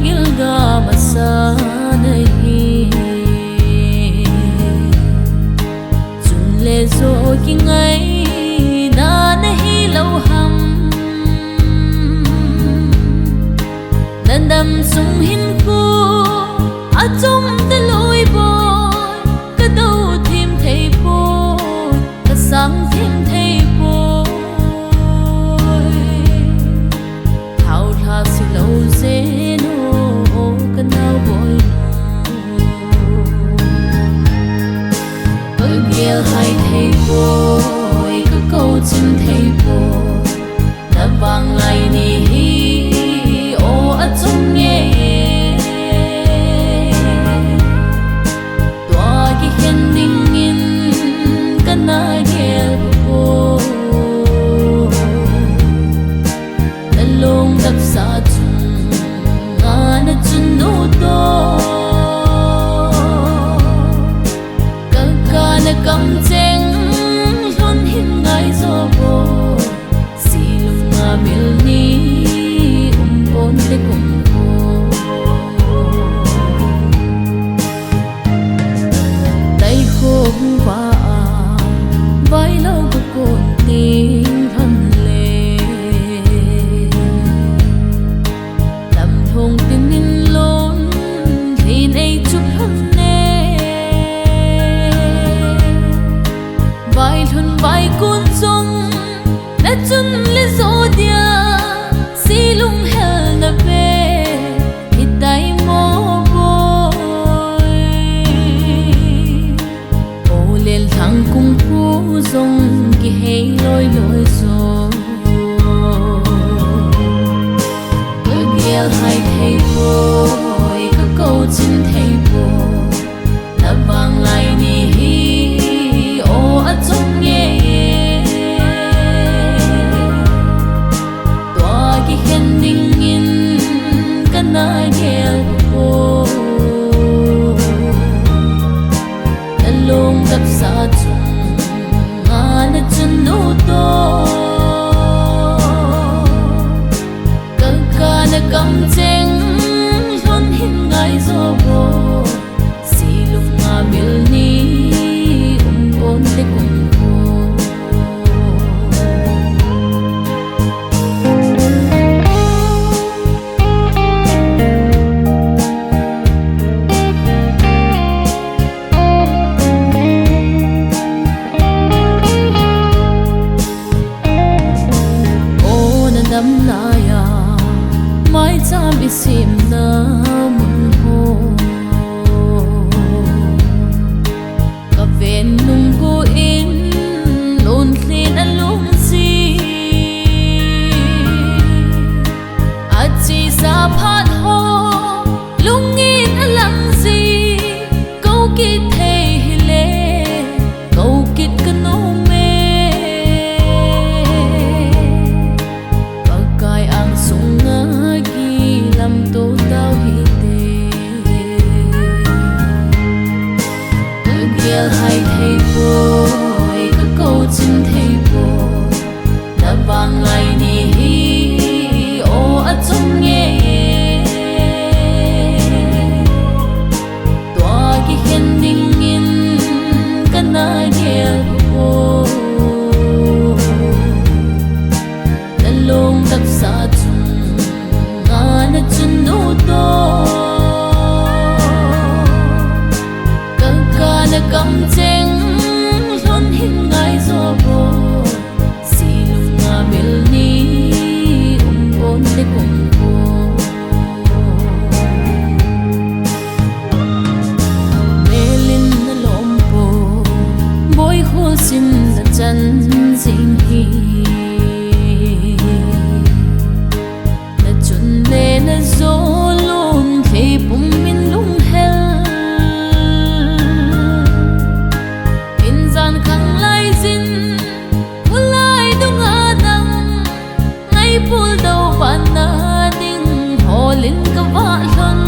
gilga masana hi chun le zo ki ngai na nahi lo ham dandam sung hin ku achom de loi boy ka do thim thei po ka sang thim thei po thau tha si lo ze no ka nau boy ka gel hai thei boy ka câu chim thei po na vang lai ni hi o achom nghe cầm chênh luôn hin ngay gió bồ xì lùng ngà miêu ni bốn lê cùng cô tay khúc và vai lâu của cồn tim thân lệ làm thùng tình in lốn thì nay chút hơn vai cuốn dung đã chun lên gió dia xì lung hel na về thì tay mô bôi ô lên thang cung phú dung kỳ hay lôi lôi gió cứ ghé hai thầy bôi cứ câu chim thầy bôi là vang lại ni ô ở trong nghe na gel po na lung tap sa chung na chun no to ka na kam cheng lon hin ngai zo bo si lung nga mil ni pon te kum năm naya mai cha bi sim na mun ho ka ven nung ko in lon thin an lung si a chi sa phat ho lung in alang si câu kit thei hile câu kit kanu hai thầy bôi các câu chim thầy bôi đã vang lại ni ô ở trong nghe tòa cái khen đinh in cái na gel bôi đã lung tập sa chung ngã chun nô to na cầm chênh luôn hin ngay gió bồ xì lung ngà miêu ni bốn lê cùng cô mê linh na lom bồ bôi khô xin na chân dinh hi na chun lê na gió luôn thì bung min lung hel khang lai zin ulai dung adam ngay pul đâu van na ding holin ka va lon